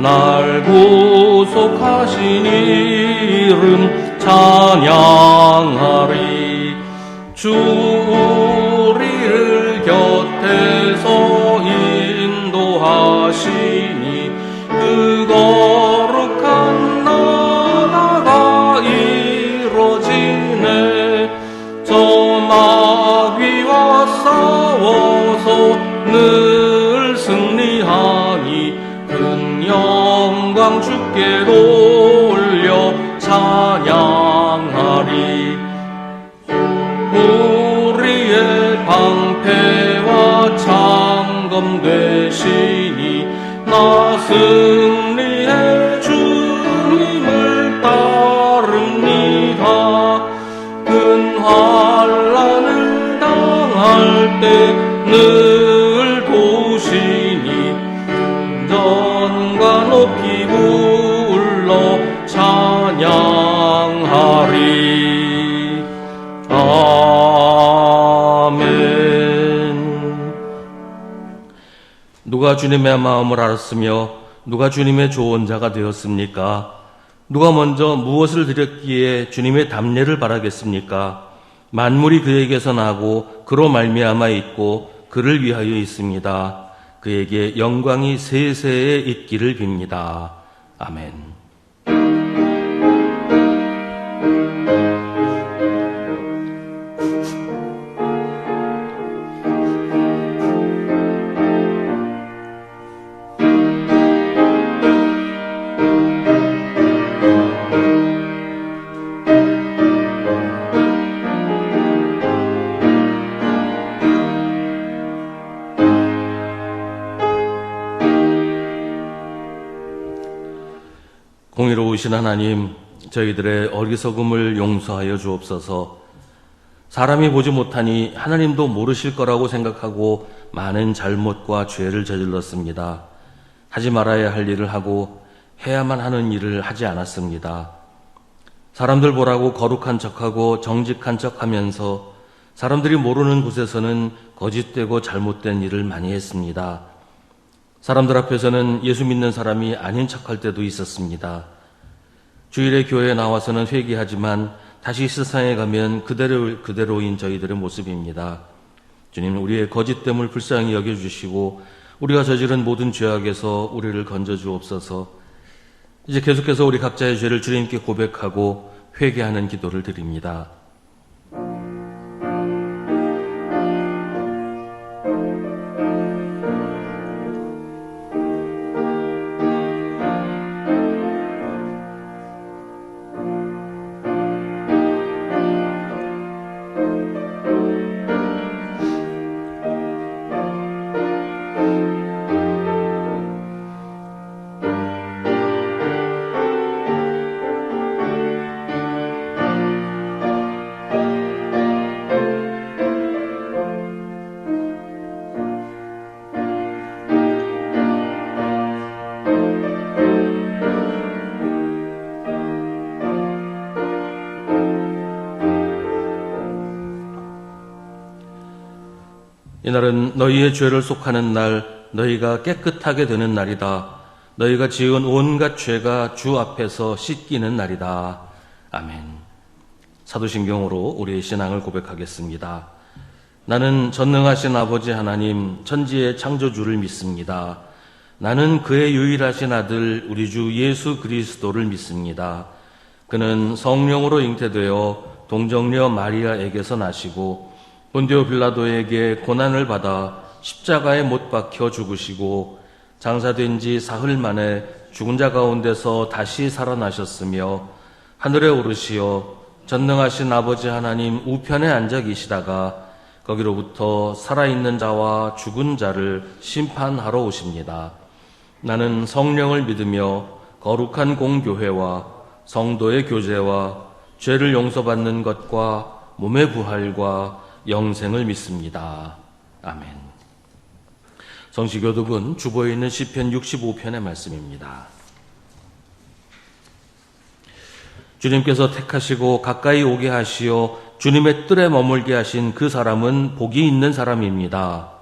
날 구속하신 이름 찬양하리. 주 우리를 곁에서 인도하시니 그 거룩한 나라가 이루어지네. 저 마귀와 싸워서 늘 승리하니 큰 영광 주께 돌려 찬양하리. 우리의 방패와 창검 되시니 나 승리의 주님을 따릅니다. 큰 환난을 당할 때 늘 도우시니 전과 높이 불러 찬양하리. 아멘. 누가 주님의 마음을 알았으며 누가 주님의 조언자가 되었습니까? 누가 먼저 무엇을 드렸기에 주님의 답례를 바라겠습니까? 만물이 그에게서 나고 그로 말미암아 있고 그를 위하여 있습니다. 그에게 영광이 세세에 있기를 빕니다. 아멘. 공의로우신 하나님, 저희들의 어리석음을 용서하여 주옵소서. 사람이 보지 못하니 하나님도 모르실 거라고 생각하고 많은 잘못과 죄를 저질렀습니다. 하지 말아야 할 일을 하고 해야만 하는 일을 하지 않았습니다. 사람들 보라고 거룩한 척하고 정직한 척하면서 사람들이 모르는 곳에서는 거짓되고 잘못된 일을 많이 했습니다. 사람들 앞에서는 예수 믿는 사람이 아닌 척할 때도 있었습니다. 주일에 교회에 나와서는 회개하지만 다시 세상에 가면 그대로인 저희들의 모습입니다. 주님, 우리의 거짓됨을 불쌍히 여겨주시고 우리가 저지른 모든 죄악에서 우리를 건져주옵소서. 이제 계속해서 우리 각자의 죄를 주님께 고백하고 회개하는 기도를 드립니다. 이날은 너희의 죄를 속하는 날, 너희가 깨끗하게 되는 날이다. 너희가 지은 온갖 죄가 주 앞에서 씻기는 날이다. 아멘. 사도신경으로 우리의 신앙을 고백하겠습니다. 나는 전능하신 아버지 하나님, 천지의 창조주를 믿습니다. 나는 그의 유일하신 아들 우리 주 예수 그리스도를 믿습니다. 그는 성령으로 잉태되어 동정녀 마리아에게서 나시고 본디오 빌라도에게 고난을 받아 십자가에 못 박혀 죽으시고 장사된 지 사흘 만에 죽은 자 가운데서 다시 살아나셨으며 하늘에 오르시어 전능하신 아버지 하나님 우편에 앉아 계시다가 거기로부터 살아있는 자와 죽은 자를 심판하러 오십니다. 나는 성령을 믿으며 거룩한 공교회와 성도의 교제와 죄를 용서받는 것과 몸의 부활과 영생을 믿습니다. 아멘. 성시교독은 주보에 있는 시편 65편의 말씀입니다. 주님께서 택하시고 가까이 오게 하시어 주님의 뜰에 머물게 하신 그 사람은 복이 있는 사람입니다.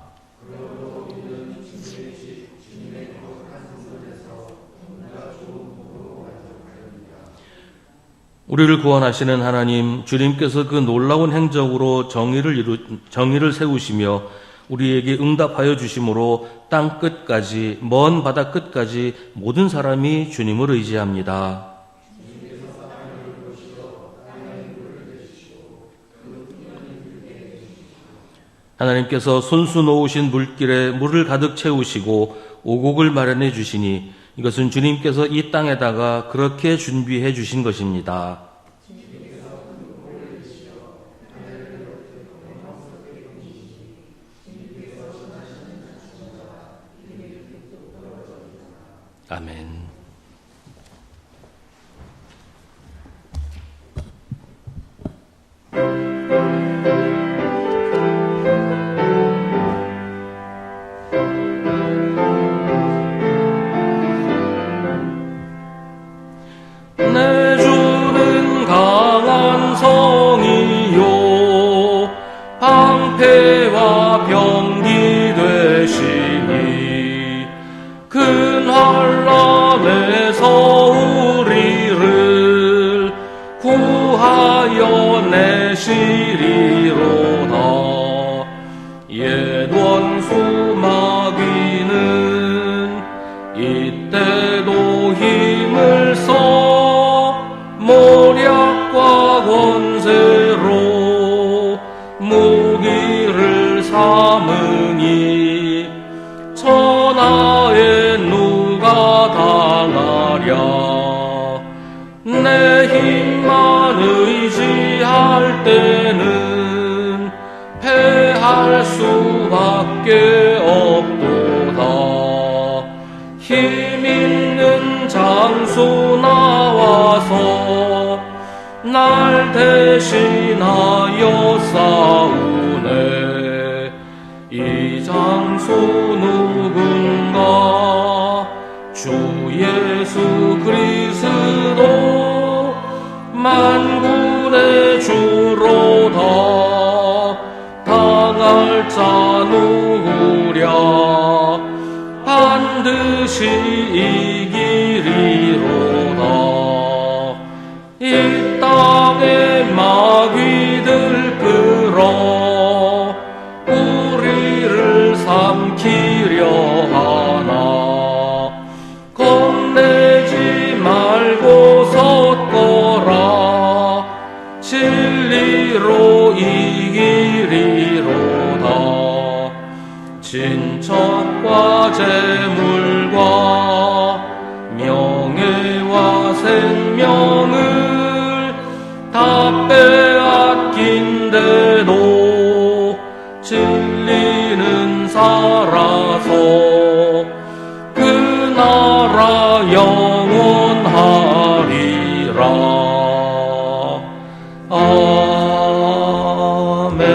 우리를 구원하시는 하나님, 주님께서 그 놀라운 행적으로 정의를 세우시며 우리에게 응답하여 주심으로 땅 끝까지, 먼 바다 끝까지 모든 사람이 주님을 의지합니다. 하나님께서 손수 놓으신 물길에 물을 가득 채우시고 오곡을 마련해 주시니 이것은 주님께서 이 땅에다가 그렇게 준비해 주신 것입니다. 아멘. 내 주는 강한 성이요 방패와 병기 되시니 큰 환난에서 우리를 구하여 내시리로다. 옛 원수 마귀는 이때도 힘을 써 모략과 권세로 무기를 삼으니 천하에 누가 당하랴. 내 힘만 의지할 때는 패할 수밖에 없도다. 힘 있는 장수 나와서 날 대신하여 싸우네. 이 장수 누군가? 주 예수 그리스도 만군의 주로다. 당할 자 누구랴? 반드시 이기리로다. 이 땅의 마귀들 끌어 우리를 삼키려 하나. 겁내지 말고 섰거라. 진리로 이기리로다. 친척과 재물과 명예와 생명을 다 빼앗긴데도 진리는 살아서 그 나라 영원하리라. 아멘.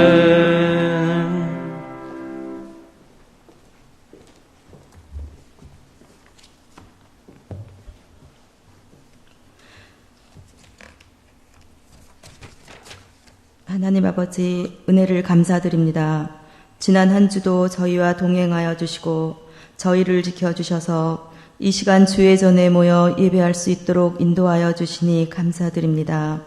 하나님 아버지, 은혜를 감사드립니다. 지난 한 주도 저희와 동행하여 주시고 저희를 지켜주셔서 이 시간 주의 전에 모여 예배할 수 있도록 인도하여 주시니 감사드립니다.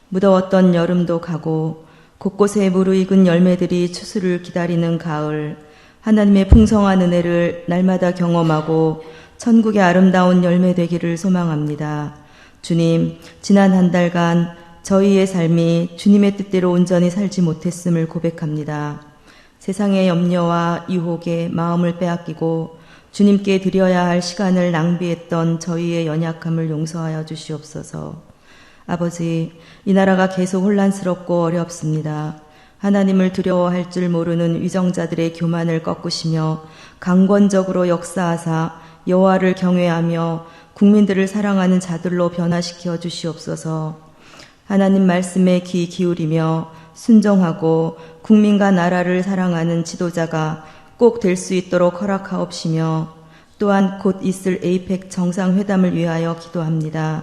무더웠던 여름도 가고 곳곳에 무르익은 열매들이 추수를 기다리는 가을, 하나님의 풍성한 은혜를 날마다 경험하고 천국의 아름다운 열매 되기를 소망합니다. 주님, 지난 한 달간 저희의 삶이 주님의 뜻대로 온전히 살지 못했음을 고백합니다. 세상의 염려와 유혹에 마음을 빼앗기고 주님께 드려야 할 시간을 낭비했던 저희의 연약함을 용서하여 주시옵소서. 아버지, 이 나라가 계속 혼란스럽고 어렵습니다. 하나님을 두려워할 줄 모르는 위정자들의 교만을 꺾으시며 강권적으로 역사하사 여호와를 경외하며 국민들을 사랑하는 자들로 변화시켜 주시옵소서. 하나님 말씀에 귀 기울이며 순종하고 국민과 나라를 사랑하는 지도자가 꼭 될 수 있도록 허락하옵시며 또한 곧 있을 에이펙 정상회담을 위하여 기도합니다.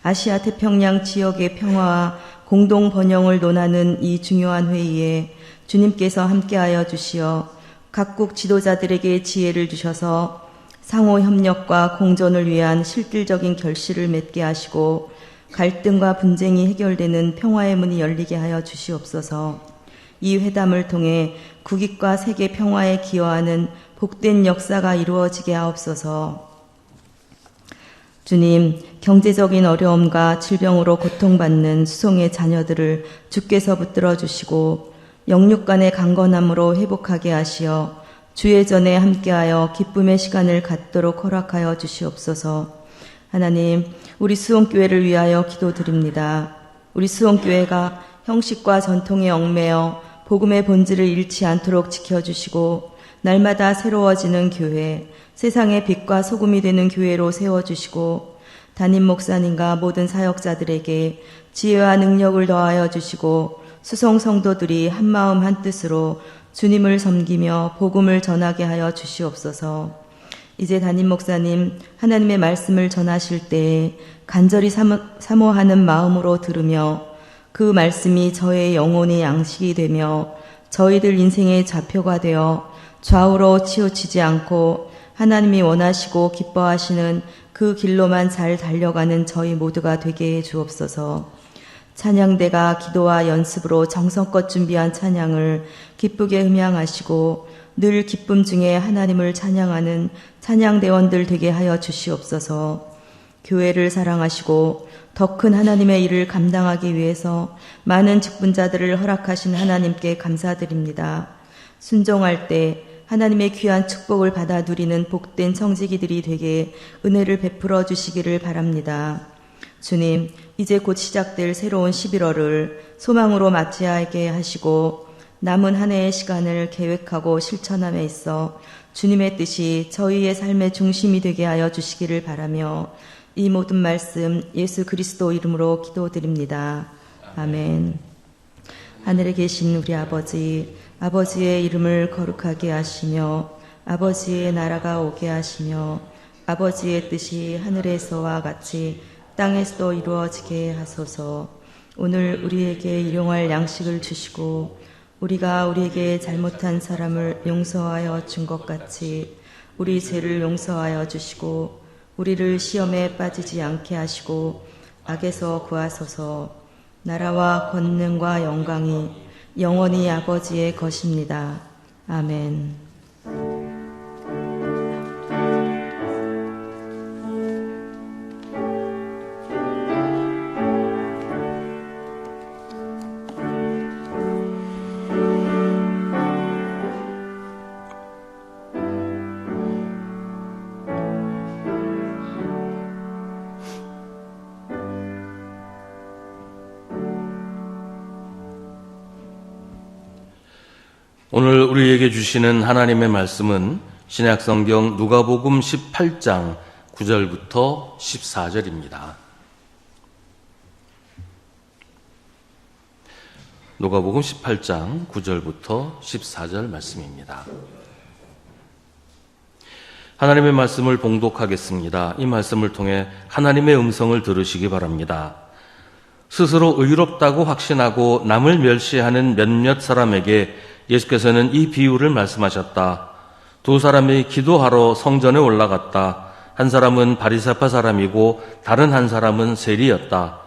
아시아 태평양 지역의 평화와 공동 번영을 논하는 이 중요한 회의에 주님께서 함께하여 주시어 각국 지도자들에게 지혜를 주셔서 상호 협력과 공존을 위한 실질적인 결실을 맺게 하시고 갈등과 분쟁이 해결되는 평화의 문이 열리게 하여 주시옵소서. 이 회담을 통해 국익과 세계 평화에 기여하는 복된 역사가 이루어지게 하옵소서. 주님, 경제적인 어려움과 질병으로 고통받는 수송의 자녀들을 주께서 붙들어 주시고 영육 간의 강건함으로 회복하게 하시어 주의 전에 함께하여 기쁨의 시간을 갖도록 허락하여 주시옵소서. 하나님, 우리 수원교회를 위하여 기도드립니다. 우리 수원교회가 형식과 전통에 얽매여 복음의 본질을 잃지 않도록 지켜주시고 날마다 새로워지는 교회, 세상의 빛과 소금이 되는 교회로 세워주시고 담임 목사님과 모든 사역자들에게 지혜와 능력을 더하여 주시고 수송 성도들이 한마음 한뜻으로 주님을 섬기며 복음을 전하게 하여 주시옵소서. 이제 담임 목사님 하나님의 말씀을 전하실 때에 간절히 사모하는 마음으로 들으며 그 말씀이 저의 영혼의 양식이 되며 저희들 인생의 좌표가 되어 좌우로 치우치지 않고 하나님이 원하시고 기뻐하시는 그 길로만 잘 달려가는 저희 모두가 되게 해 주옵소서. 찬양대가 기도와 연습으로 정성껏 준비한 찬양을 기쁘게 음향하시고 늘 기쁨 중에 하나님을 찬양하는 찬양대원들 되게 하여 주시옵소서. 교회를 사랑하시고 더 큰 하나님의 일을 감당하기 위해서 많은 직분자들을 허락하신 하나님께 감사드립니다. 순종할 때 하나님의 귀한 축복을 받아 누리는 복된 청지기들이 되게 은혜를 베풀어 주시기를 바랍니다. 주님, 이제 곧 시작될 새로운 11월을 소망으로 맞이하게 하시고 남은 한 해의 시간을 계획하고 실천함에 있어 주님의 뜻이 저희의 삶의 중심이 되게 하여 주시기를 바라며 이 모든 말씀 예수 그리스도 이름으로 기도드립니다. 아멘. 하늘에 계신 우리 아버지, 아버지의 이름을 거룩하게 하시며 아버지의 나라가 오게 하시며 아버지의 뜻이 하늘에서와 같이 땅에서도 이루어지게 하소서. 오늘 우리에게 일용할 양식을 주시고 우리가 우리에게 잘못한 사람을 용서하여 준 것 같이 우리 죄를 용서하여 주시고 우리를 시험에 빠지지 않게 하시고 악에서 구하소서. 나라와 권능과 영광이 영원히 아버지의 것입니다. 아멘. 오늘 우리에게 주시는 하나님의 말씀은 신약성경 누가복음 18장 9절부터 14절입니다. 누가복음 18장 9절부터 14절 말씀입니다. 하나님의 말씀을 봉독하겠습니다. 이 말씀을 통해 하나님의 음성을 들으시기 바랍니다. 스스로 의롭다고 확신하고 남을 멸시하는 몇몇 사람에게 예수께서는 이 비유를 말씀하셨다. 두 사람이 기도하러 성전에 올라갔다. 한 사람은 바리새파 사람이고 다른 한 사람은 세리였다.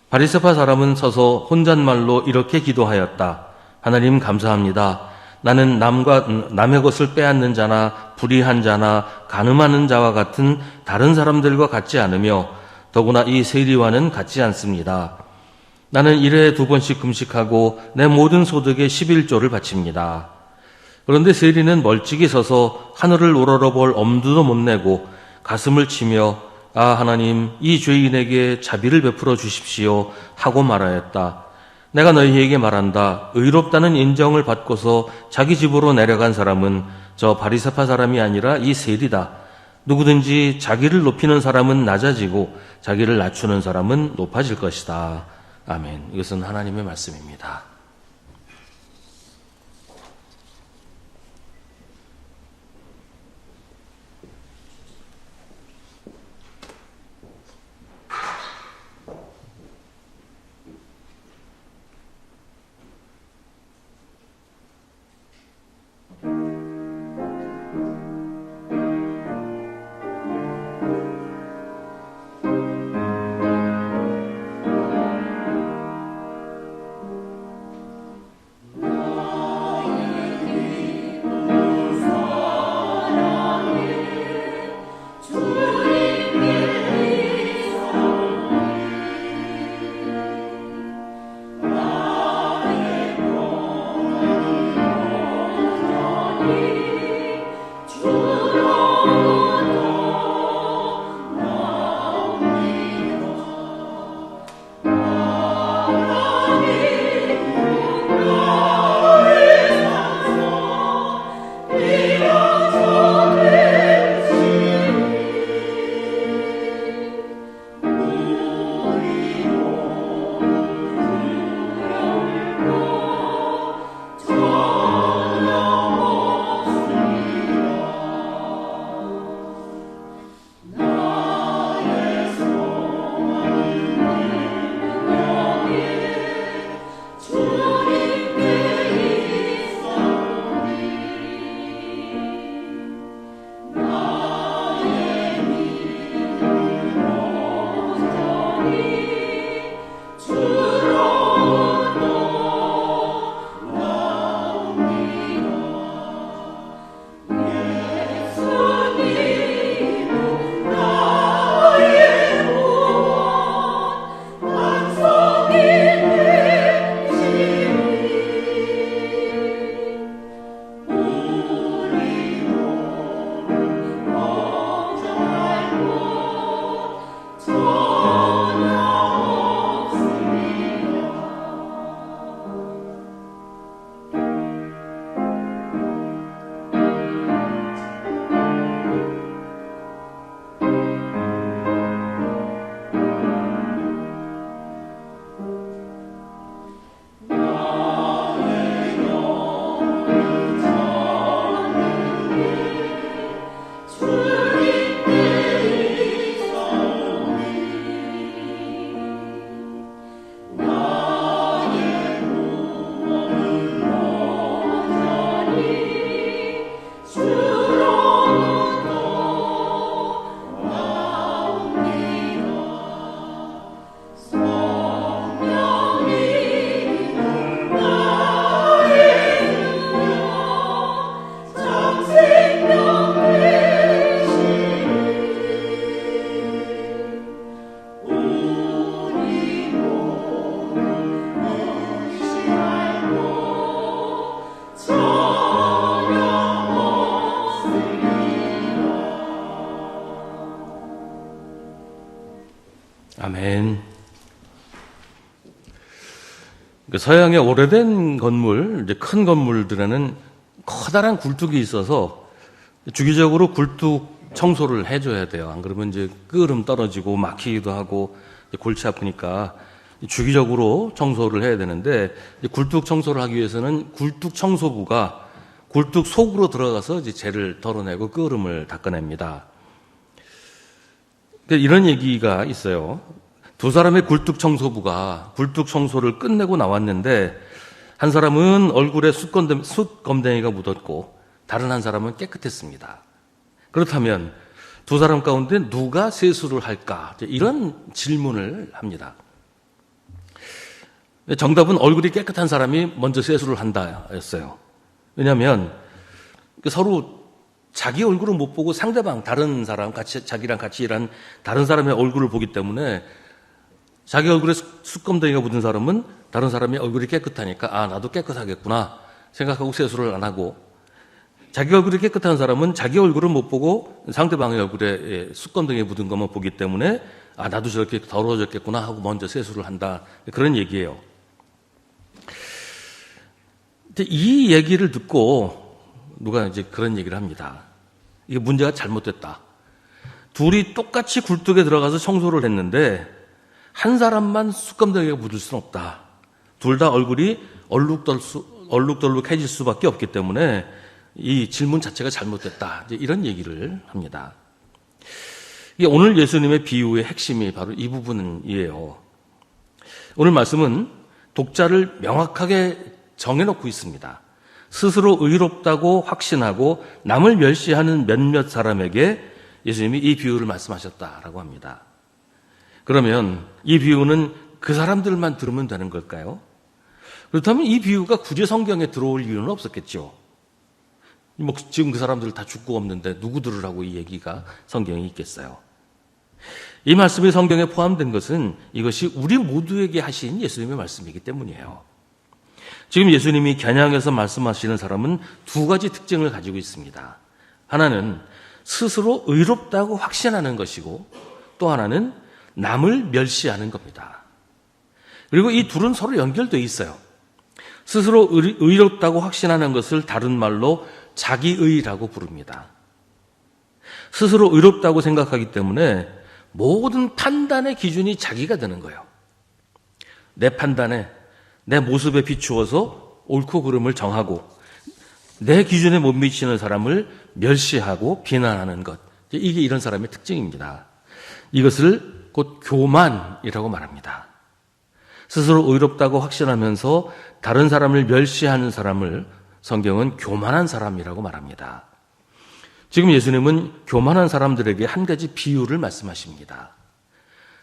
바리새파 사람은 서서 혼잣말로 이렇게 기도하였다. 하나님 감사합니다. 나는 남의 것을 빼앗는 자나 불의한 자나 간음하는 자와 같은 다른 사람들과 같지 않으며 더구나 이 세리와는 같지 않습니다. 나는 1회에 2번씩 금식하고 내 모든 소득의 11조를 바칩니다. 그런데 세리는 멀찍이 서서 하늘을 우러러볼 엄두도 못 내고 가슴을 치며 아 하나님 이 죄인에게 자비를 베풀어 주십시오 하고 말하였다. 내가 너희에게 말한다. 의롭다는 인정을 받고서 자기 집으로 내려간 사람은 저 바리새파 사람이 아니라 이 세리다. 누구든지 자기를 높이는 사람은 낮아지고 자기를 낮추는 사람은 높아질 것이다. 아멘. 이것은 하나님의 말씀입니다. 아멘. 서양의 오래된 건물, 이제 큰 건물들에는 커다란 굴뚝이 있어서 주기적으로 굴뚝 청소를 해줘야 돼요. 안 그러면 이제 끄름 떨어지고 막히기도 하고 골치 아프니까 주기적으로 청소를 해야 되는데, 굴뚝 청소를 하기 위해서는 굴뚝 청소부가 굴뚝 속으로 들어가서 이제 재를 덜어내고 끄름을 닦아냅니다. 이런 얘기가 있어요. 두 사람의 굴뚝 청소부가 굴뚝 청소를 끝내고 나왔는데, 한 사람은 얼굴에 숯검댕이가 묻었고 다른 한 사람은 깨끗했습니다. 그렇다면 두 사람 가운데 누가 세수를 할까? 이런 질문을 합니다. 정답은 얼굴이 깨끗한 사람이 먼저 세수를 한다였어요. 왜냐하면 서로 자기 얼굴을 못 보고 상대방, 다른 사람, 자기랑 같이 일한 다른 사람의 얼굴을 보기 때문에, 자기 얼굴에 숯검댕이가 묻은 사람은 다른 사람의 얼굴이 깨끗하니까 나도 깨끗하겠구나 생각하고 세수를 안 하고, 자기 얼굴이 깨끗한 사람은 자기 얼굴을 못 보고 상대방의 얼굴에 숯검댕이 묻은 것만 보기 때문에 나도 저렇게 더러워졌겠구나 하고 먼저 세수를 한다. 그런 얘기예요. 이 얘기를 듣고 누가 이제 그런 얘기를 합니다. 이게 문제가 잘못됐다. 둘이 똑같이 굴뚝에 들어가서 청소를 했는데 한 사람만 숯검댕이가 묻을 수는 없다. 둘 다 얼굴이 얼룩덜룩해질 수밖에 없기 때문에 이 질문 자체가 잘못됐다. 이제 이런 얘기를 합니다. 이게 오늘 예수님의 비유의 핵심이 바로 이 부분이에요. 오늘 말씀은 독자를 명확하게 정해놓고 있습니다. 스스로 의롭다고 확신하고 남을 멸시하는 몇몇 사람에게 예수님이 이 비유를 말씀하셨다라고 합니다. 그러면 이 비유는 그 사람들만 들으면 되는 걸까요? 그렇다면 이 비유가 굳이 성경에 들어올 이유는 없었겠죠. 지금 그 사람들 다 죽고 없는데 누구 들으라고 이 얘기가 성경에 있겠어요? 이 말씀이 성경에 포함된 것은 이것이 우리 모두에게 하신 예수님의 말씀이기 때문이에요. 지금 예수님이 겨냥해서 말씀하시는 사람은 두 가지 특징을 가지고 있습니다. 하나는 스스로 의롭다고 확신하는 것이고, 또 하나는 남을 멸시하는 겁니다. 그리고 이 둘은 서로 연결되어 있어요. 스스로 의롭다고 확신하는 것을 다른 말로 자기의라고 부릅니다. 스스로 의롭다고 생각하기 때문에 모든 판단의 기준이 자기가 되는 거예요. 내 판단에, 내 모습에 비추어서 옳고 그름을 정하고 내 기준에 못 미치는 사람을 멸시하고 비난하는 것. 이게 이런 사람의 특징입니다. 이것을 곧 교만이라고 말합니다. 스스로 의롭다고 확신하면서 다른 사람을 멸시하는 사람을 성경은 교만한 사람이라고 말합니다. 지금 예수님은 교만한 사람들에게 한 가지 비유를 말씀하십니다.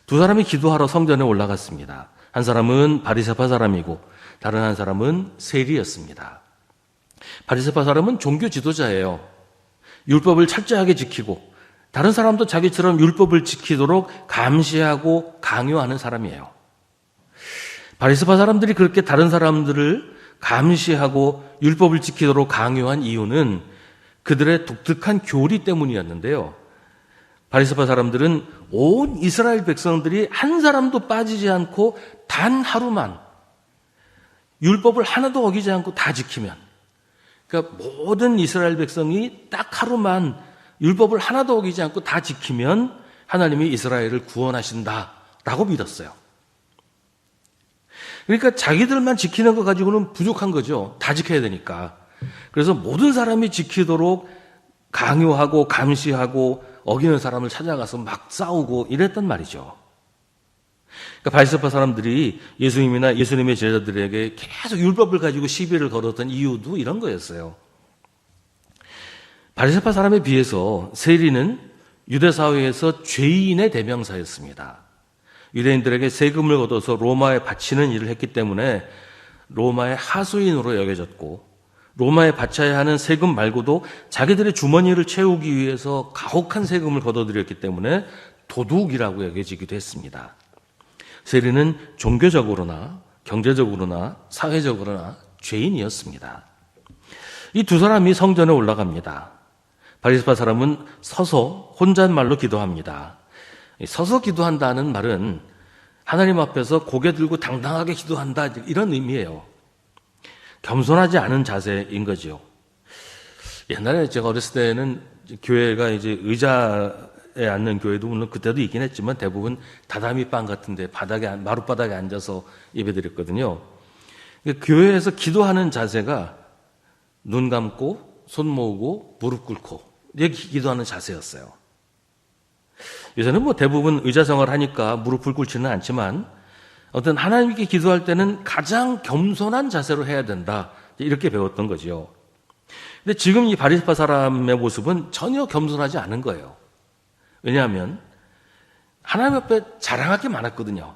두 사람이 기도하러 성전에 올라갔습니다. 한 사람은 바리새파 사람이고 다른 한 사람은 세리였습니다. 바리새파 사람은 종교 지도자예요. 율법을 철저하게 지키고 다른 사람도 자기처럼 율법을 지키도록 감시하고 강요하는 사람이에요. 바리새파 사람들이 그렇게 다른 사람들을 감시하고 율법을 지키도록 강요한 이유는 그들의 독특한 교리 때문이었는데요. 바리새파 사람들은 온 이스라엘 백성들이 한 사람도 빠지지 않고 단 하루만 율법을 하나도 어기지 않고 다 지키면, 그러니까 모든 이스라엘 백성이 딱 하루만 율법을 하나도 어기지 않고 다 지키면 하나님이 이스라엘을 구원하신다라고 믿었어요. 그러니까 자기들만 지키는 것 가지고는 부족한 거죠. 다 지켜야 되니까. 그래서 모든 사람이 지키도록 강요하고 감시하고 어기는 사람을 찾아가서 막 싸우고 이랬단 말이죠. 그러니까 바리새파 사람들이 예수님이나 예수님의 제자들에게 계속 율법을 가지고 시비를 걸었던 이유도 이런 거였어요. 바리새파 사람에 비해서 세리는 유대 사회에서 죄인의 대명사였습니다. 유대인들에게 세금을 걷어서 로마에 바치는 일을 했기 때문에 로마의 하수인으로 여겨졌고, 로마에 바쳐야 하는 세금 말고도 자기들의 주머니를 채우기 위해서 가혹한 세금을 걷어들였기 때문에 도둑이라고 여겨지기도 했습니다. 세리는 종교적으로나 경제적으로나 사회적으로나 죄인이었습니다. 이 두 사람이 성전에 올라갑니다. 바리새파 사람은 서서 혼잣말로 기도합니다. 서서 기도한다는 말은 하나님 앞에서 고개 들고 당당하게 기도한다, 이런 의미예요. 겸손하지 않은 자세인 거죠. 옛날에 제가 어렸을 때는 교회가 이제 의자에 앉는 교회도 물론 그때도 있긴 했지만 대부분 다다미방 같은데 마룻바닥에 앉아서 예배드렸거든요. 교회에서 기도하는 자세가 눈 감고 손 모으고 무릎 꿇고 이렇게 기도하는 자세였어요. 요새는 뭐 대부분 의자 생활을 하니까 무릎을 꿇지는 않지만 어떤 하나님께 기도할 때는 가장 겸손한 자세로 해야 된다, 이렇게 배웠던 거죠. 근데 지금 이 바리새파 사람의 모습은 전혀 겸손하지 않은 거예요. 왜냐하면 하나님 앞에 자랑할 게 많았거든요.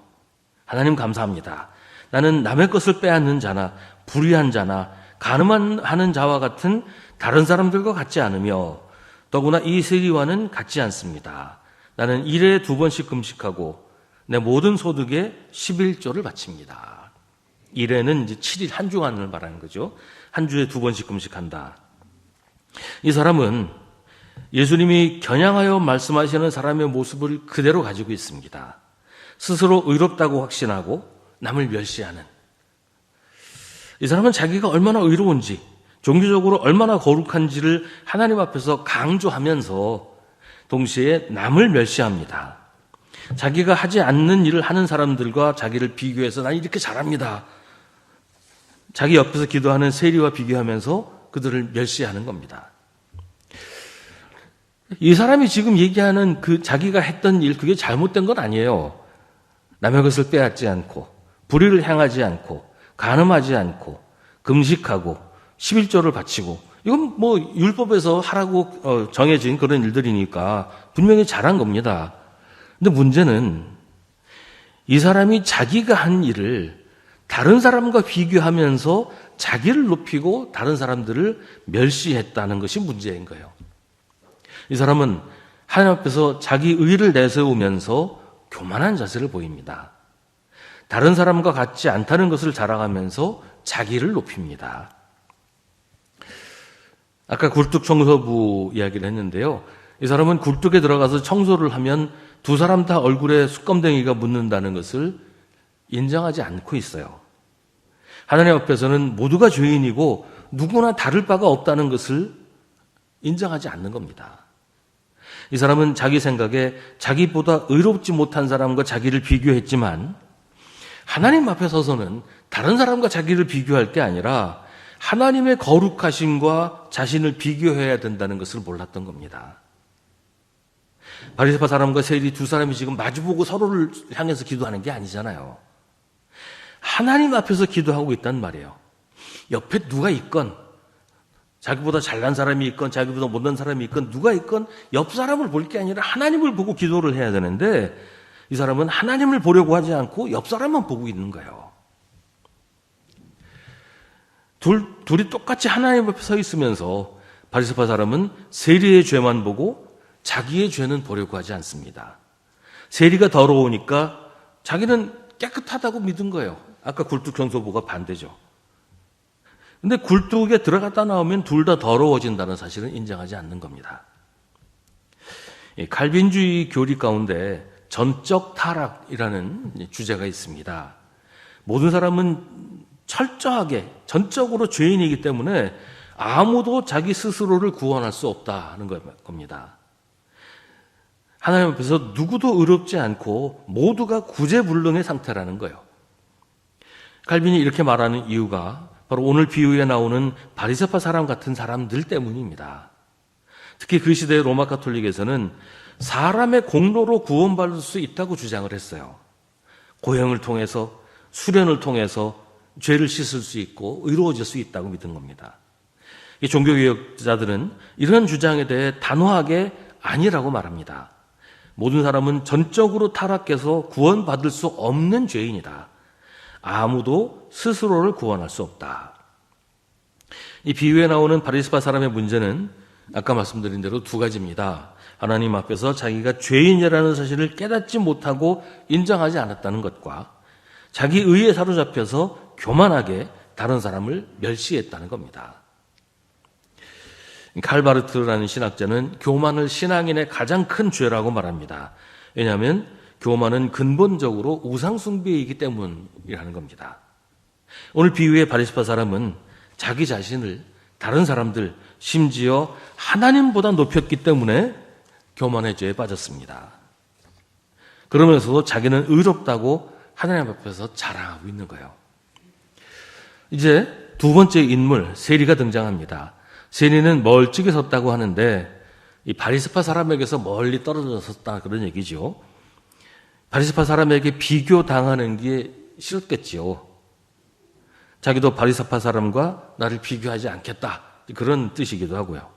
하나님 감사합니다. 나는 남의 것을 빼앗는 자나 불의한 자나 가늠하는 자와 같은 다른 사람들과 같지 않으며 더구나 이 세리와는 같지 않습니다. 나는 1회에 2번씩 금식하고 내 모든 소득의 11조를 바칩니다. 1회는 이제 7일 한 주간을 말하는 거죠. 한 주에 2번씩 금식한다. 이 사람은 예수님이 겨냥하여 말씀하시는 사람의 모습을 그대로 가지고 있습니다. 스스로 의롭다고 확신하고 남을 멸시하는. 이 사람은 자기가 얼마나 의로운지, 종교적으로 얼마나 거룩한지를 하나님 앞에서 강조하면서 동시에 남을 멸시합니다. 자기가 하지 않는 일을 하는 사람들과 자기를 비교해서 난 이렇게 잘합니다. 자기 옆에서 기도하는 세리와 비교하면서 그들을 멸시하는 겁니다. 이 사람이 지금 얘기하는 그 자기가 했던 일, 그게 잘못된 건 아니에요. 남의 것을 빼앗지 않고 불의를 행하지 않고 간음하지 않고 금식하고 11조를 바치고, 이건 뭐 율법에서 하라고 정해진 그런 일들이니까 분명히 잘한 겁니다. 근데 문제는 이 사람이 자기가 한 일을 다른 사람과 비교하면서 자기를 높이고 다른 사람들을 멸시했다는 것이 문제인 거예요. 이 사람은 하나님 앞에서 자기 의를 내세우면서 교만한 자세를 보입니다. 다른 사람과 같지 않다는 것을 자랑하면서 자기를 높입니다. 아까 굴뚝 청소부 이야기를 했는데요. 이 사람은 굴뚝에 들어가서 청소를 하면 두 사람 다 얼굴에 숯검댕이가 묻는다는 것을 인정하지 않고 있어요. 하나님 앞에서는 모두가 죄인이고 누구나 다를 바가 없다는 것을 인정하지 않는 겁니다. 이 사람은 자기 생각에 자기보다 의롭지 못한 사람과 자기를 비교했지만 하나님 앞에 서서는 다른 사람과 자기를 비교할 게 아니라 하나님의 거룩하심과 자신을 비교해야 된다는 것을 몰랐던 겁니다. 바리새파 사람과 세리 두 사람이 지금 마주보고 서로를 향해서 기도하는 게 아니잖아요. 하나님 앞에서 기도하고 있단 말이에요. 옆에 누가 있건, 자기보다 잘난 사람이 있건 자기보다 못난 사람이 있건 누가 있건 옆 사람을 볼 게 아니라 하나님을 보고 기도를 해야 되는데 이 사람은 하나님을 보려고 하지 않고 옆 사람만 보고 있는 거예요. 둘이 똑같이 하나님 앞에 서 있으면서 바리새파 사람은 세리의 죄만 보고 자기의 죄는 보려고 하지 않습니다. 세리가 더러우니까 자기는 깨끗하다고 믿은 거예요. 아까 굴뚝 청소부가 반대죠. 근데 굴뚝에 들어갔다 나오면 둘 다 더러워진다는 사실은 인정하지 않는 겁니다. 칼빈주의 교리 가운데 전적 타락이라는 주제가 있습니다. 모든 사람은 철저하게 전적으로 죄인이기 때문에 아무도 자기 스스로를 구원할 수 없다는 겁니다. 하나님 앞에서 누구도 의롭지 않고 모두가 구제불능의 상태라는 거예요. 칼빈이 이렇게 말하는 이유가 바로 오늘 비유에 나오는 바리새파 사람 같은 사람들 때문입니다. 특히 그 시대의 로마 가톨릭에서는 사람의 공로로 구원받을 수 있다고 주장을 했어요. 고행을 통해서, 수련을 통해서 죄를 씻을 수 있고 의로워질 수 있다고 믿은 겁니다. 이 종교개혁자들은 이런 주장에 대해 단호하게 아니라고 말합니다. 모든 사람은 전적으로 타락해서 구원받을 수 없는 죄인이다. 아무도 스스로를 구원할 수 없다. 이 비유에 나오는 바리새파 사람의 문제는 아까 말씀드린 대로 두 가지입니다. 하나님 앞에서 자기가 죄인이라는 사실을 깨닫지 못하고 인정하지 않았다는 것과 자기 의에 사로잡혀서 교만하게 다른 사람을 멸시했다는 겁니다. 칼바르트라는 신학자는 교만을 신앙인의 가장 큰 죄라고 말합니다. 왜냐하면 교만은 근본적으로 우상숭배이기 때문이라는 겁니다. 오늘 비유의 바리새파 사람은 자기 자신을 다른 사람들, 심지어 하나님보다 높였기 때문에 교만의 죄에 빠졌습니다. 그러면서도 자기는 의롭다고 하나님 앞에서 자랑하고 있는 거예요. 이제 두 번째 인물 세리가 등장합니다. 세리는 멀찍이 섰다고 하는데 이 바리새파 사람에게서 멀리 떨어져 섰다 그런 얘기죠. 바리새파 사람에게 비교당하는 게 싫었겠지요. 자기도 바리새파 사람과 나를 비교하지 않겠다 그런 뜻이기도 하고요.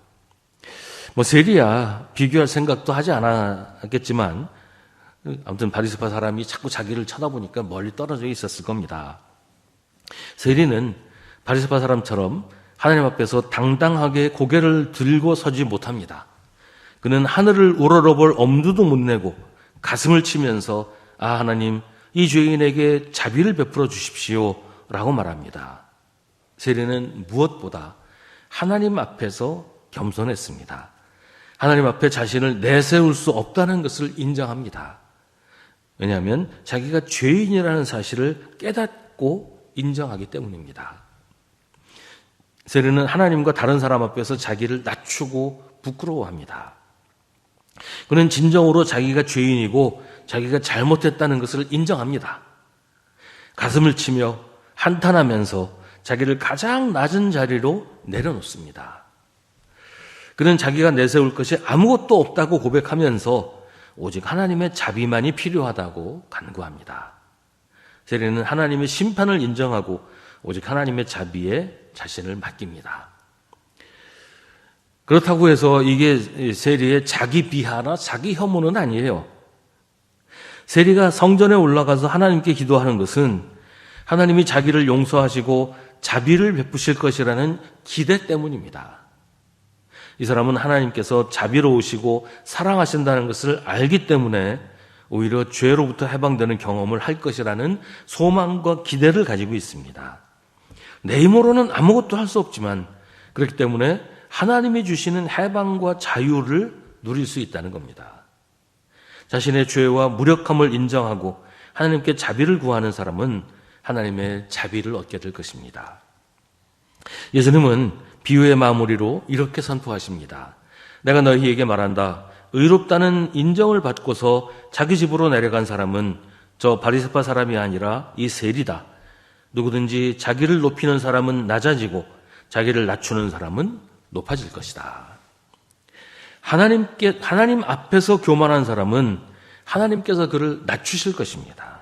세리야 비교할 생각도 하지 않았겠지만 아무튼 바리새파 사람이 자꾸 자기를 쳐다보니까 멀리 떨어져 있었을 겁니다. 세리는 바리새파 사람처럼 하나님 앞에서 당당하게 고개를 들고 서지 못합니다. 그는 하늘을 우러러볼 엄두도 못 내고 가슴을 치면서 하나님 이 죄인에게 자비를 베풀어 주십시오 라고 말합니다. 세리는 무엇보다 하나님 앞에서 겸손했습니다. 하나님 앞에 자신을 내세울 수 없다는 것을 인정합니다. 왜냐하면 자기가 죄인이라는 사실을 깨닫고 인정하기 때문입니다. 세리는 하나님과 다른 사람 앞에서 자기를 낮추고 부끄러워합니다. 그는 진정으로 자기가 죄인이고 자기가 잘못했다는 것을 인정합니다. 가슴을 치며 한탄하면서 자기를 가장 낮은 자리로 내려놓습니다. 그는 자기가 내세울 것이 아무것도 없다고 고백하면서 오직 하나님의 자비만이 필요하다고 간구합니다. 세리는 하나님의 심판을 인정하고 오직 하나님의 자비에 자신을 맡깁니다. 그렇다고 해서 이게 세리의 자기 비하나 자기 혐오는 아니에요. 세리가 성전에 올라가서 하나님께 기도하는 것은 하나님이 자기를 용서하시고 자비를 베푸실 것이라는 기대 때문입니다. 이 사람은 하나님께서 자비로우시고 사랑하신다는 것을 알기 때문에 오히려 죄로부터 해방되는 경험을 할 것이라는 소망과 기대를 가지고 있습니다. 내 힘으로는 아무것도 할 수 없지만 그렇기 때문에 하나님이 주시는 해방과 자유를 누릴 수 있다는 겁니다. 자신의 죄와 무력함을 인정하고 하나님께 자비를 구하는 사람은 하나님의 자비를 얻게 될 것입니다. 예수님은 비유의 마무리로 이렇게 선포하십니다. 내가 너희에게 말한다. 의롭다는 인정을 받고서 자기 집으로 내려간 사람은 저 바리새파 사람이 아니라 이 세리다. 누구든지 자기를 높이는 사람은 낮아지고 자기를 낮추는 사람은 높아질 것이다. 하나님 앞에서 교만한 사람은 하나님께서 그를 낮추실 것입니다.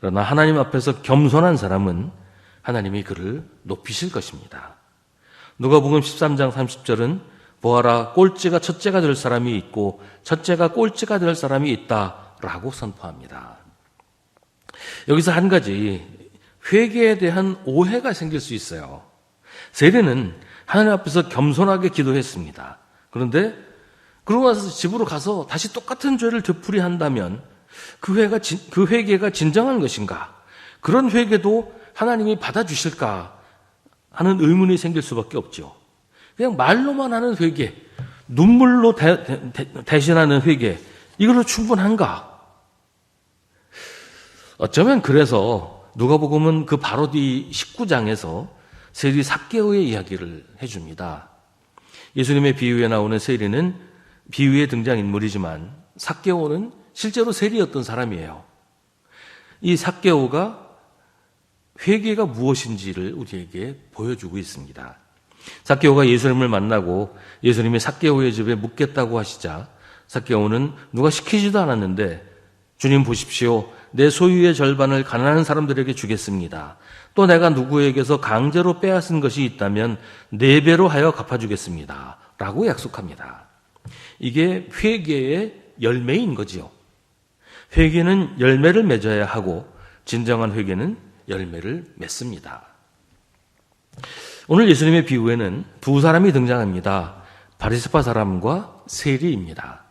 그러나 하나님 앞에서 겸손한 사람은 하나님이 그를 높이실 것입니다. 누가복음 13장 30절은 보아라 꼴찌가 첫째가 될 사람이 있고 첫째가 꼴찌가 될 사람이 있다라고 선포합니다. 여기서 한 가지 회개에 대한 오해가 생길 수 있어요. 세리는 하나님 앞에서 겸손하게 기도했습니다. 그런데 그러고 나서 집으로 가서 다시 똑같은 죄를 되풀이한다면 그 회개가 진정한 것인가? 그런 회개도 하나님이 받아주실까 하는 의문이 생길 수밖에 없죠. 그냥 말로만 하는 회개, 눈물로 대신하는 회개, 이걸로 충분한가? 어쩌면 그래서 누가복음은 그 바로 뒤 19장에서 세리 삭개오의 이야기를 해줍니다. 예수님의 비유에 나오는 세리는 비유의 등장인물이지만 삭개오는 실제로 세리였던 사람이에요. 이 삭개오가 회개가 무엇인지를 우리에게 보여주고 있습니다. 삭개오가 예수님을 만나고 예수님이 삭개오의 집에 묵겠다고 하시자 삭개오는 누가 시키지도 않았는데 주님 보십시오. 내 소유의 절반을 가난한 사람들에게 주겠습니다. 또 내가 누구에게서 강제로 빼앗은 것이 있다면 4배로 하여 갚아주겠습니다. 라고 약속합니다. 이게 회개의 열매인 거지요. 회개는 열매를 맺어야 하고 진정한 회개는 열매를 맺습니다. 오늘 예수님의 비유에는 두 사람이 등장합니다. 바리새파 사람과 세리입니다.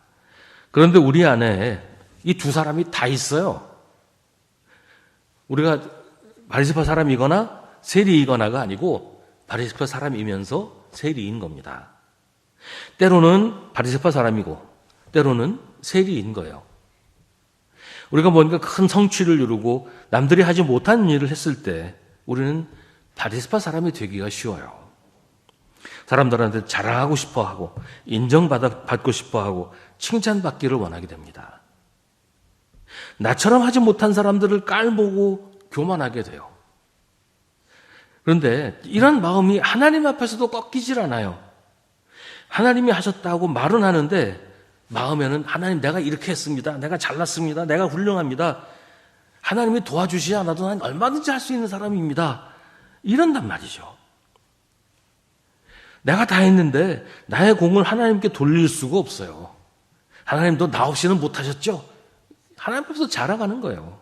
그런데 우리 안에 이 두 사람이 다 있어요. 우리가 바리새파 사람이거나 세리이거나가 아니고 바리새파 사람이면서 세리인 겁니다. 때로는 바리새파 사람이고 때로는 세리인 거예요. 우리가 뭔가 큰 성취를 이루고 남들이 하지 못한 일을 했을 때 우리는 바리새파 사람이 되기가 쉬워요. 사람들한테 자랑하고 싶어하고 인정받고 싶어하고 칭찬받기를 원하게 됩니다. 나처럼 하지 못한 사람들을 깔보고 교만하게 돼요. 그런데 이런 마음이 하나님 앞에서도 꺾이질 않아요. 하나님이 하셨다고 말은 하는데 마음에는 하나님 내가 이렇게 했습니다. 내가 잘났습니다. 내가 훌륭합니다. 하나님이 도와주시지 않아도 난 얼마든지 할 수 있는 사람입니다. 이런단 말이죠. 내가 다 했는데 나의 공을 하나님께 돌릴 수가 없어요. 하나님도 나 없이는 못하셨죠? 하나님 앞에서 자랑하는 거예요.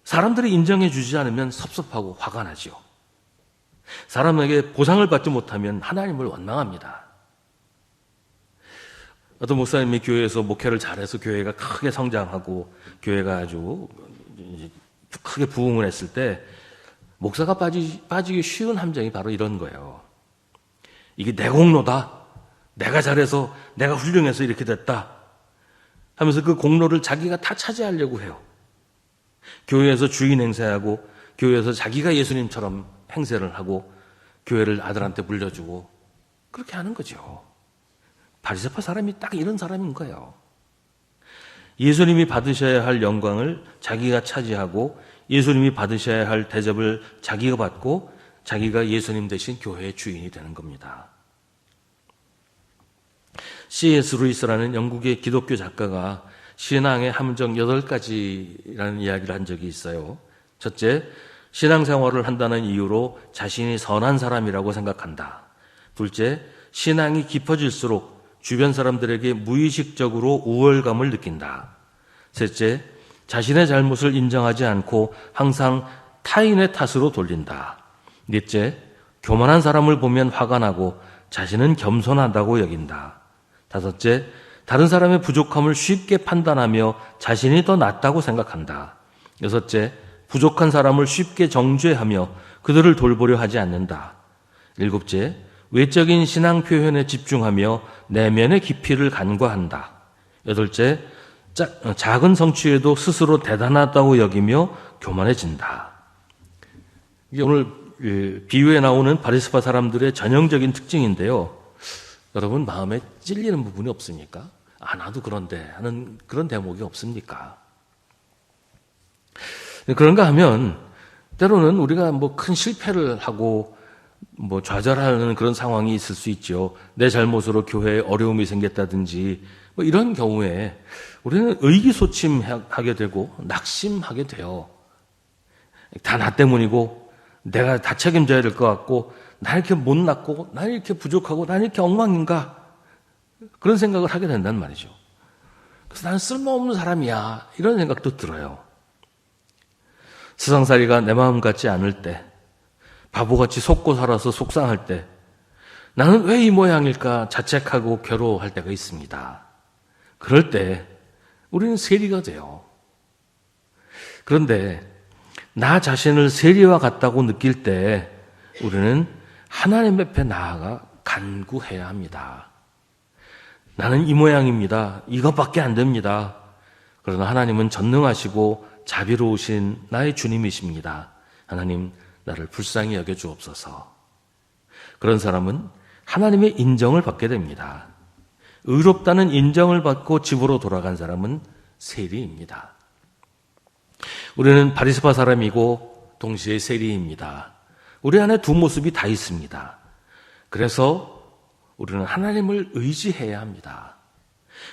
사람들이 인정해 주지 않으면 섭섭하고 화가 나죠. 사람에게 보상을 받지 못하면 하나님을 원망합니다. 어떤 목사님이 교회에서 목회를 잘해서 교회가 크게 성장하고 교회가 아주 크게 부흥을 했을 때 목사가 빠지기 쉬운 함정이 바로 이런 거예요. 이게 내 공로다. 내가 잘해서 내가 훌륭해서 이렇게 됐다 하면서 그 공로를 자기가 다 차지하려고 해요. 교회에서 주인 행세하고 교회에서 자기가 예수님처럼 행세를 하고 교회를 아들한테 물려주고 그렇게 하는 거죠. 바리새파 사람이 딱 이런 사람인 거예요. 예수님이 받으셔야 할 영광을 자기가 차지하고 예수님이 받으셔야 할 대접을 자기가 받고 자기가 예수님 대신 교회의 주인이 되는 겁니다. C.S. 루이스라는 영국의 기독교 작가가 신앙의 함정 8가지라는 이야기를 한 적이 있어요. 첫째, 신앙생활을 한다는 이유로 자신이 선한 사람이라고 생각한다. 둘째, 신앙이 깊어질수록 주변 사람들에게 무의식적으로 우월감을 느낀다. 셋째, 자신의 잘못을 인정하지 않고 항상 타인의 탓으로 돌린다. 넷째, 교만한 사람을 보면 화가 나고 자신은 겸손하다고 여긴다. 다섯째, 다른 사람의 부족함을 쉽게 판단하며 자신이 더 낫다고 생각한다. 여섯째, 부족한 사람을 쉽게 정죄하며 그들을 돌보려 하지 않는다. 일곱째, 외적인 신앙 표현에 집중하며 내면의 깊이를 간과한다. 여덟째, 작은 성취에도 스스로 대단하다고 여기며 교만해진다. 이게 오늘 비유에 나오는 바리새파 사람들의 전형적인 특징인데요. 여러분 마음에 찔리는 부분이 없습니까? 나도 그런데 하는 그런 대목이 없습니까? 그런가 하면 때로는 우리가 뭐 큰 실패를 하고 뭐 좌절하는 그런 상황이 있을 수 있죠. 내 잘못으로 교회에 어려움이 생겼다든지 뭐 이런 경우에 우리는 의기소침하게 되고 낙심하게 돼요. 다 나 때문이고 내가 다 책임져야 될 것 같고 나 이렇게 못났고 나 이렇게 부족하고 나 이렇게 엉망인가 그런 생각을 하게 된단 말이죠. 그래서 나는 쓸모없는 사람이야 이런 생각도 들어요. 세상살이가 내 마음 같지 않을 때 바보같이 속고 살아서 속상할 때 나는 왜 이 모양일까 자책하고 괴로워할 때가 있습니다. 그럴 때 우리는 세리가 돼요. 그런데 나 자신을 세리와 같다고 느낄 때 우리는 하나님 앞에 나아가 간구해야 합니다. 나는 이 모양입니다. 이것밖에 안 됩니다. 그러나 하나님은 전능하시고 자비로우신 나의 주님이십니다. 하나님 나를 불쌍히 여겨 주옵소서. 그런 사람은 하나님의 인정을 받게 됩니다. 의롭다는 인정을 받고 집으로 돌아간 사람은 세리입니다. 우리는 바리새파 사람이고 동시에 세리입니다. 우리 안에 두 모습이 다 있습니다. 그래서 우리는 하나님을 의지해야 합니다.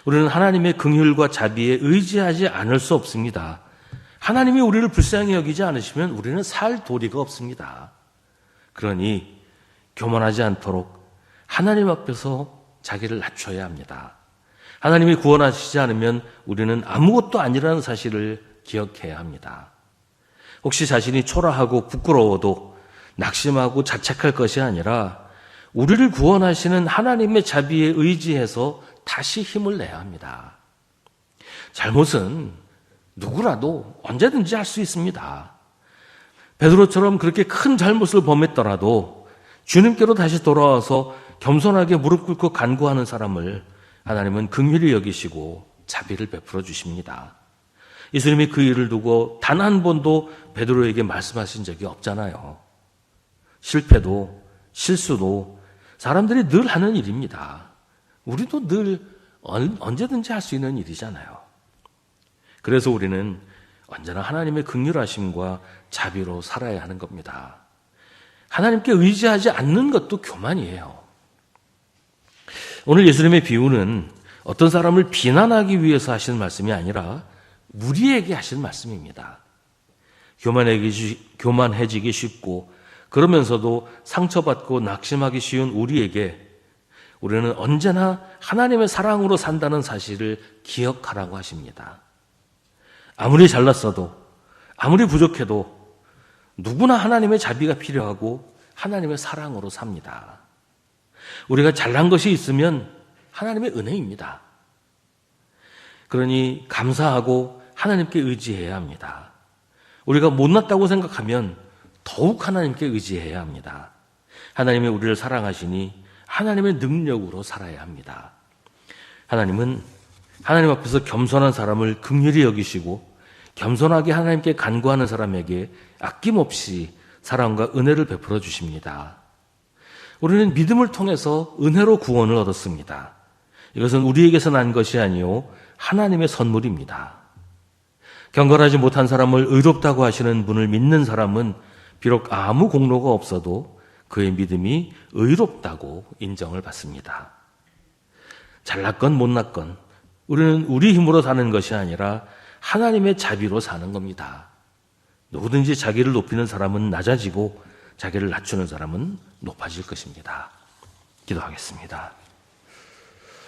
우리는 하나님의 긍휼과 자비에 의지하지 않을 수 없습니다. 하나님이 우리를 불쌍히 여기지 않으시면 우리는 살 도리가 없습니다. 그러니 교만하지 않도록 하나님 앞에서 자기를 낮춰야 합니다. 하나님이 구원하시지 않으면 우리는 아무것도 아니라는 사실을 기억해야 합니다. 혹시 자신이 초라하고 부끄러워도 낙심하고 자책할 것이 아니라 우리를 구원하시는 하나님의 자비에 의지해서 다시 힘을 내야 합니다. 잘못은 누구라도 언제든지 할 수 있습니다. 베드로처럼 그렇게 큰 잘못을 범했더라도 주님께로 다시 돌아와서 겸손하게 무릎 꿇고 간구하는 사람을 하나님은 긍휼히 여기시고 자비를 베풀어 주십니다. 예수님이 그 일을 두고 단 한 번도 베드로에게 말씀하신 적이 없잖아요. 실패도 실수도 사람들이 늘 하는 일입니다. 우리도 늘 언제든지 할 수 있는 일이잖아요. 그래서 우리는 언제나 하나님의 긍휼하심과 자비로 살아야 하는 겁니다. 하나님께 의지하지 않는 것도 교만이에요. 오늘 예수님의 비유는 어떤 사람을 비난하기 위해서 하시는 말씀이 아니라 우리에게 하시는 말씀입니다. 교만해지기 쉽고 그러면서도 상처받고 낙심하기 쉬운 우리에게 우리는 언제나 하나님의 사랑으로 산다는 사실을 기억하라고 하십니다. 아무리 잘났어도 아무리 부족해도 누구나 하나님의 자비가 필요하고 하나님의 사랑으로 삽니다. 우리가 잘난 것이 있으면 하나님의 은혜입니다. 그러니 감사하고 하나님께 의지해야 합니다. 우리가 못났다고 생각하면 더욱 하나님께 의지해야 합니다. 하나님이 우리를 사랑하시니 하나님의 능력으로 살아야 합니다. 하나님은 하나님 앞에서 겸손한 사람을 긍휼히 여기시고 겸손하게 하나님께 간구하는 사람에게 아낌없이 사랑과 은혜를 베풀어 주십니다. 우리는 믿음을 통해서 은혜로 구원을 얻었습니다. 이것은 우리에게서 난 것이 아니요 하나님의 선물입니다. 경건하지 못한 사람을 의롭다고 하시는 분을 믿는 사람은 비록 아무 공로가 없어도 그의 믿음이 의롭다고 인정을 받습니다. 잘났건 못났건 우리는 우리 힘으로 사는 것이 아니라 하나님의 자비로 사는 겁니다. 누구든지 자기를 높이는 사람은 낮아지고 자기를 낮추는 사람은 높아질 것입니다. 기도하겠습니다.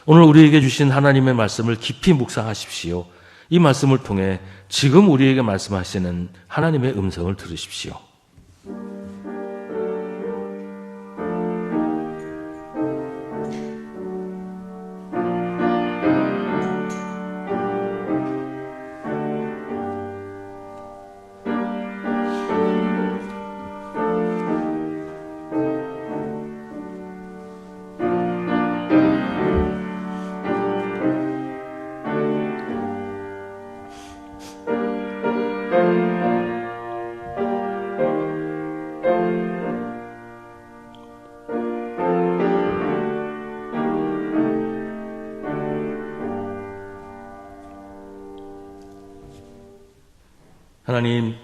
오늘 우리에게 주신 하나님의 말씀을 깊이 묵상하십시오. 이 말씀을 통해 지금 우리에게 말씀하시는 하나님의 음성을 들으십시오. 하나님,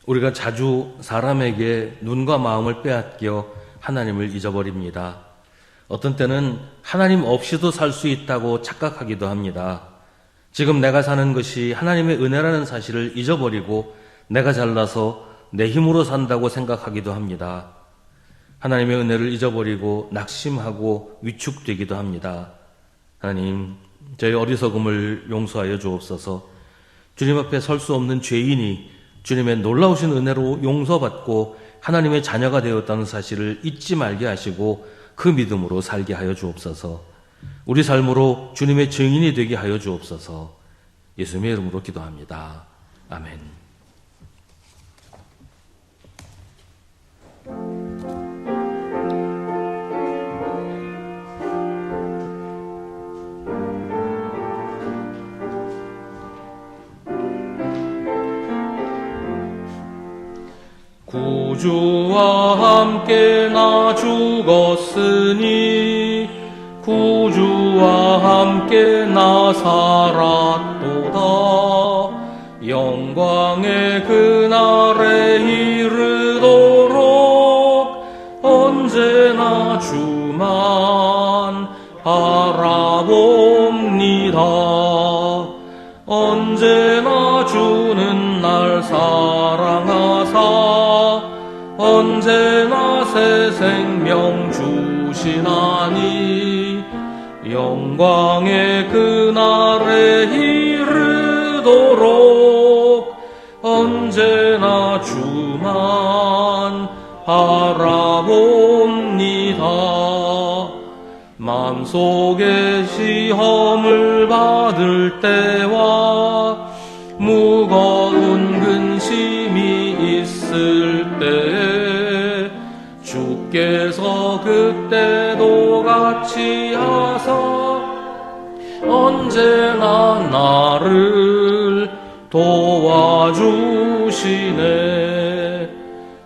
우리가 자주 사람에게 눈과 마음을 빼앗겨 하나님을 잊어버립니다. 어떤 때는 하나님 없이도 살 수 있다고 착각하기도 합니다. 지금 내가 사는 것이 하나님의 은혜라는 사실을 잊어버리고 내가 잘나서 내 힘으로 산다고 생각하기도 합니다. 하나님의 은혜를 잊어버리고 낙심하고 위축되기도 합니다. 하나님, 저희 어리석음을 용서하여 주옵소서. 주님 앞에 설 수 없는 죄인이 주님의 놀라우신 은혜로 용서받고 하나님의 자녀가 되었다는 사실을 잊지 말게 하시고 그 믿음으로 살게 하여 주옵소서. 우리 삶으로 주님의 증인이 되게 하여 주옵소서. 예수님의 이름으로 기도합니다. 아멘. 구주와 함께 나 죽었으니 구주와 함께 나 살았도다. 영광의 그날에 이르도록 언제나 주만 바라봅니다. 언제나 주는 날 사랑하사 언제나 새 생명 주시나니 영광의 그날에 이르도록 언제나 주만 바라봅니다. 마음속에 시험을 받을 때와 무거운 근심이 있을 때 주께서 그때도 같이 하사 언제나 나를 도와주시네.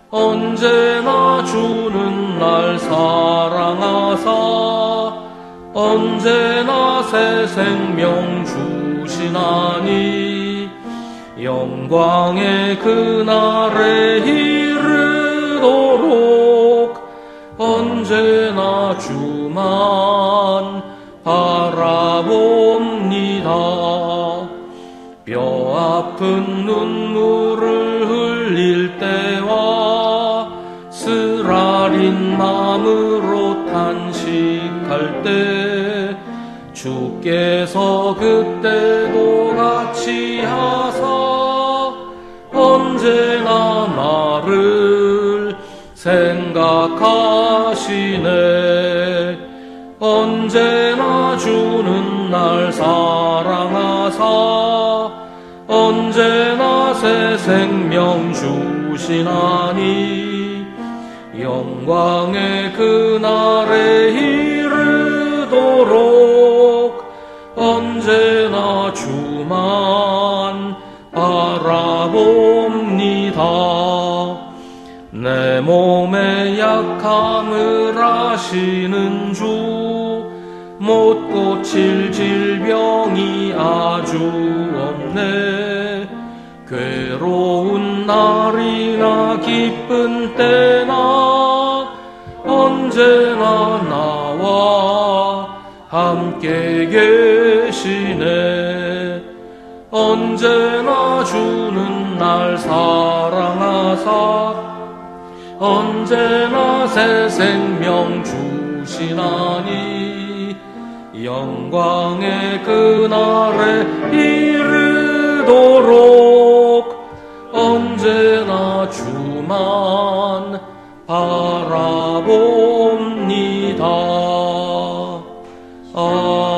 언제나 주는 날 사랑하사 언제나 새 생명 주시나니 영광의 그날에 이르도록 언제나 주만 바라봅니다. 뼈아픈 눈물을 흘릴 때와 쓰라린 마음으로 탄식할 때 주께서 그때도 같이 하사 언제나 나를 생각하시네. 언제나 주는 날 사랑하사 언제나 새 생명 주시나니 영광의 그날에 이르도록 언제나 주만 바라봅니다. 내 몸의 약함을 아시는 주 못 고칠 질병이 아주 없네. 괴로운 날이나 기쁜 때나 언제나 나와 함께 계시네. 언제나 주는 날 사랑하사 언제나 새 생명 주시나니 영광의 그날에 이르도록 언제나 주만 바라봅니다. 아멘.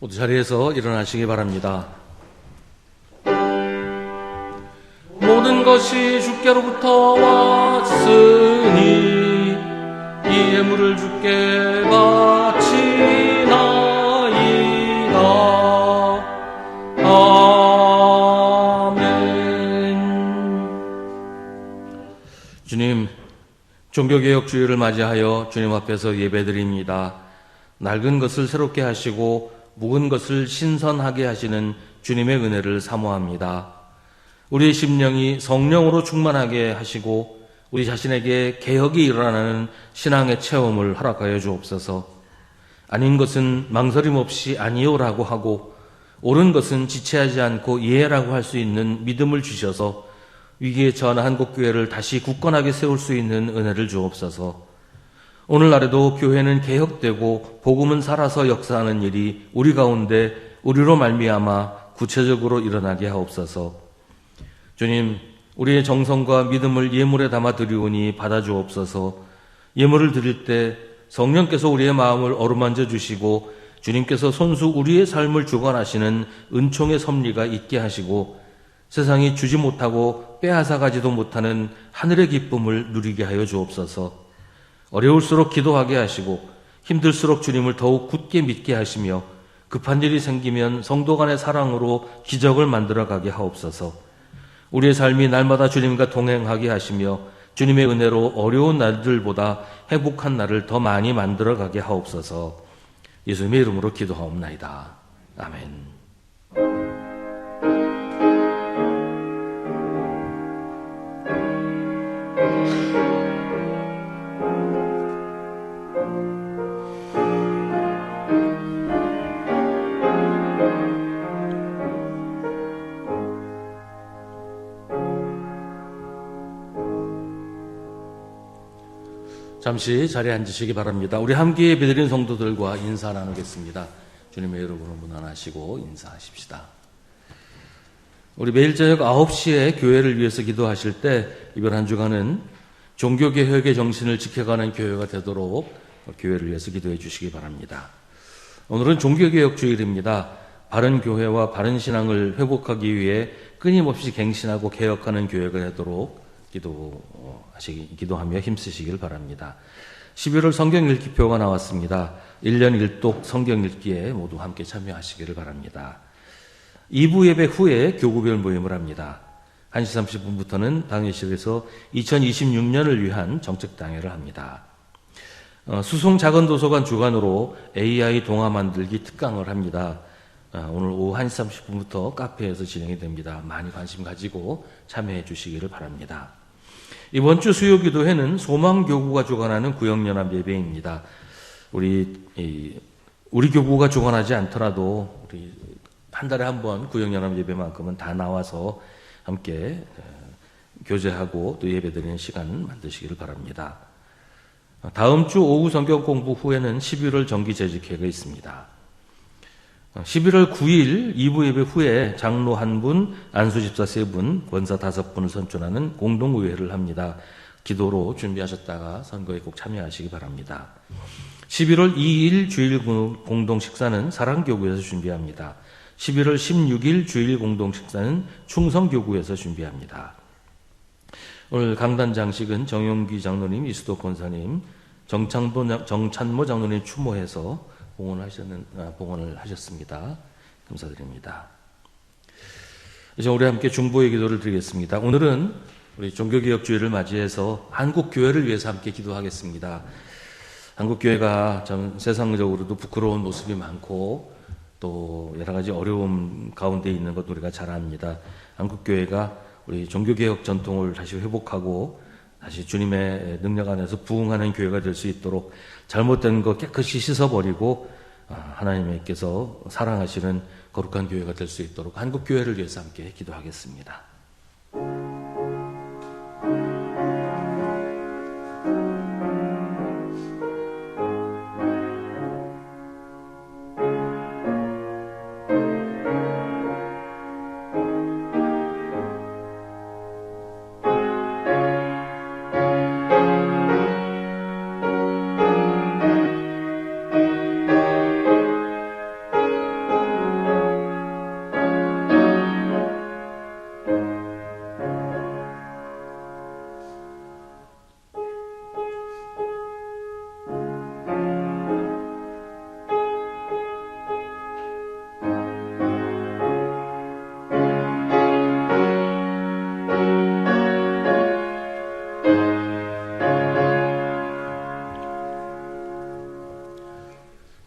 모두 자리에서 일어나시기 바랍니다. 모든 것이 주께로부터 왔으니 이 예물을 주께 바치나이다. 아멘. 주님, 종교개혁 주일을 맞이하여 주님 앞에서 예배드립니다. 낡은 것을 새롭게 하시고 묵은 것을 신선하게 하시는 주님의 은혜를 사모합니다. 우리의 심령이 성령으로 충만하게 하시고 우리 자신에게 개혁이 일어나는 신앙의 체험을 허락하여 주옵소서. 아닌 것은 망설임 없이 아니요라고 하고 옳은 것은 지체하지 않고 예라고 할 수 있는 믿음을 주셔서 위기에 처한 한국교회를 다시 굳건하게 세울 수 있는 은혜를 주옵소서. 오늘날에도 교회는 개혁되고 복음은 살아서 역사하는 일이 우리 가운데 우리로 말미암아 구체적으로 일어나게 하옵소서. 주님, 우리의 정성과 믿음을 예물에 담아 드리오니 받아주옵소서. 예물을 드릴 때 성령께서 우리의 마음을 어루만져 주시고 주님께서 손수 우리의 삶을 주관하시는 은총의 섭리가 있게 하시고 세상이 주지 못하고 빼앗아가지도 못하는 하늘의 기쁨을 누리게 하여 주옵소서. 어려울수록 기도하게 하시고 힘들수록 주님을 더욱 굳게 믿게 하시며 급한 일이 생기면 성도 간의 사랑으로 기적을 만들어가게 하옵소서. 우리의 삶이 날마다 주님과 동행하게 하시며 주님의 은혜로 어려운 날들보다 행복한 날을 더 많이 만들어가게 하옵소서. 예수님의 이름으로 기도하옵나이다. 아멘. 잠시 자리에 앉으시기 바랍니다. 우리 함께 예배드린 성도들과 인사 나누겠습니다. 주님의 이름으로 문안하시고 인사하십시다. 우리 매일 저녁 9시에 교회를 위해서 기도하실 때 이번 한 주간은 종교개혁의 정신을 지켜가는 교회가 되도록 교회를 위해서 기도해 주시기 바랍니다. 오늘은 종교개혁 주일입니다. 바른 교회와 바른 신앙을 회복하기 위해 끊임없이 갱신하고 개혁하는 교회가 되도록 기도하며 힘쓰시길 바랍니다. 11월 성경 읽기표가 나왔습니다. 1년 1독 성경 읽기에 모두 함께 참여하시기를 바랍니다. 2부 예배 후에 교구별 모임을 합니다. 1시 30분부터는 당회실에서 2026년을 위한 정책당회를 합니다. 수송 작은도서관 주관으로 AI 동화 만들기 특강을 합니다. 오늘 오후 1시 30분부터 카페에서 진행이 됩니다. 많이 관심 가지고 참여해 주시기를 바랍니다. 이번 주 수요기도회는 소망교구가 주관하는 구역연합 예배입니다. 우리 교구가 주관하지 않더라도 우리 한 달에 한 번 구역연합 예배만큼은 다 나와서 함께 교제하고 또 예배드리는 시간 만드시기를 바랍니다. 다음 주 오후 성경 공부 후에는 11월 정기재직회가 있습니다. 11월 9일 2부 예배 후에 장로 1분, 안수집사 3분, 권사 5분을 선출하는 공동의회를 합니다. 기도로 준비하셨다가 선거에 꼭 참여하시기 바랍니다. 11월 2일 주일 공동식사는 사랑교구에서 준비합니다. 11월 16일 주일 공동식사는 충성교구에서 준비합니다. 오늘 강단 장식은 정용기 장로님, 이수도 권사님, 정찬모 장로님 추모해서 봉헌을 하셨습니다. 감사드립니다. 이제 우리 함께 중보의 기도를 드리겠습니다. 오늘은 우리 종교개혁주의를 맞이해서 한국교회를 위해서 함께 기도하겠습니다. 한국교회가 전 세상적으로도 부끄러운 모습이 많고 또 여러 가지 어려움 가운데 있는 것 우리가 잘 압니다. 한국교회가 우리 종교개혁 전통을 다시 회복하고 다시 주님의 능력 안에서 부흥하는 교회가 될 수 있도록 잘못된 거 깨끗이 씻어버리고 하나님께서 사랑하시는 거룩한 교회가 될 수 있도록 한국교회를 위해서 함께 기도하겠습니다.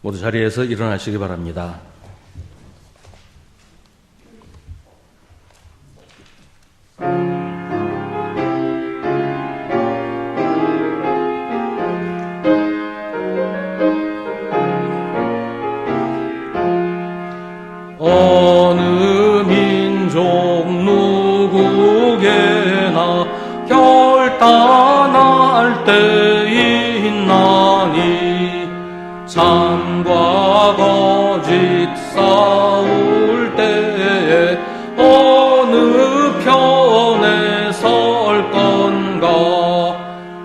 모두 자리에서 일어나시기 바랍니다. 어느 민족 누구게나 결단할 때 있나니 참과 거짓 싸울 때에 어느 편에 설 건가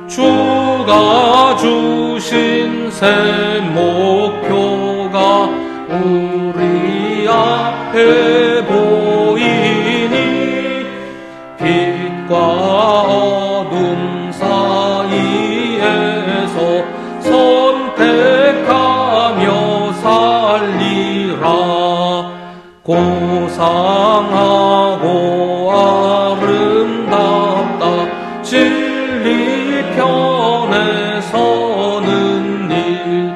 주가 주신 새 목표가 우리 앞에 보이니 빛과 어둠 사이에서 선택하며 살리라. 고상하고 아름답다 진리 편에 서는 일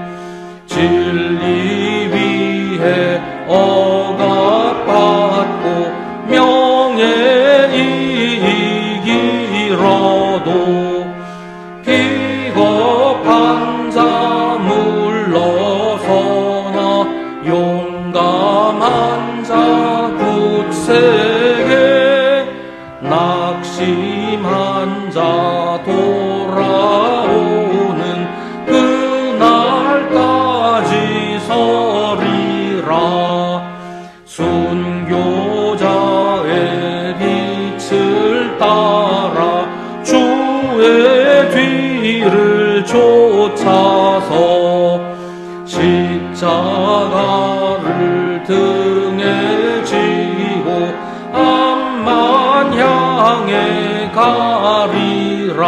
진리 위해 억압받고 명예이익이라도 비겁한 자 물러서나 용감한 자 굳세 십자가를 등에 지고 암만 향해 가리라.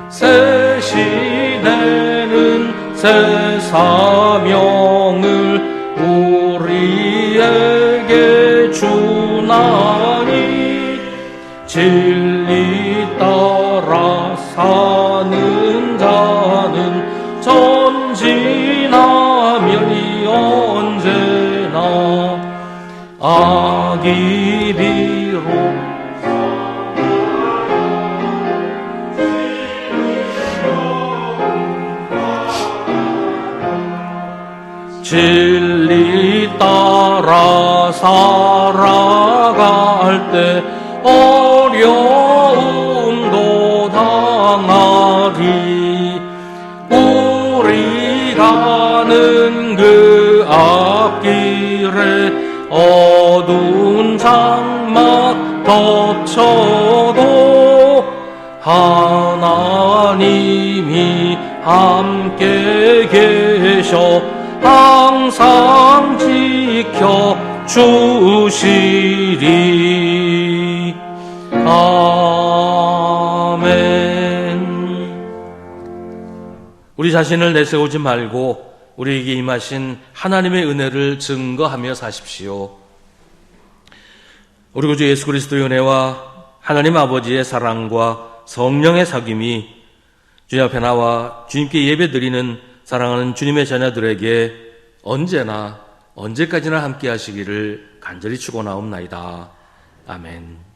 새 시대는 새 사명을 우리에게 주나니 진리 따라 사는 자는 전지나 멸이 언제나 악이 비록 진리 따라 살아갈 때 어려움도 당하리. 우리 가는 그 앞길에 어두운 장막 덮쳐도 하나님이 함께 계셔 항상 지켜 주시리. 아멘. 우리 자신을 내세우지 말고 우리에게 임하신 하나님의 은혜를 증거하며 사십시오. 우리 구주 예수 그리스도의 은혜와 하나님 아버지의 사랑과 성령의 사귐이 주님 앞에 나와 주님께 예배드리는 사랑하는 주님의 자녀들에게 언제나 언제까지나 함께 하시기를 간절히 축원하옵나이다. 아멘.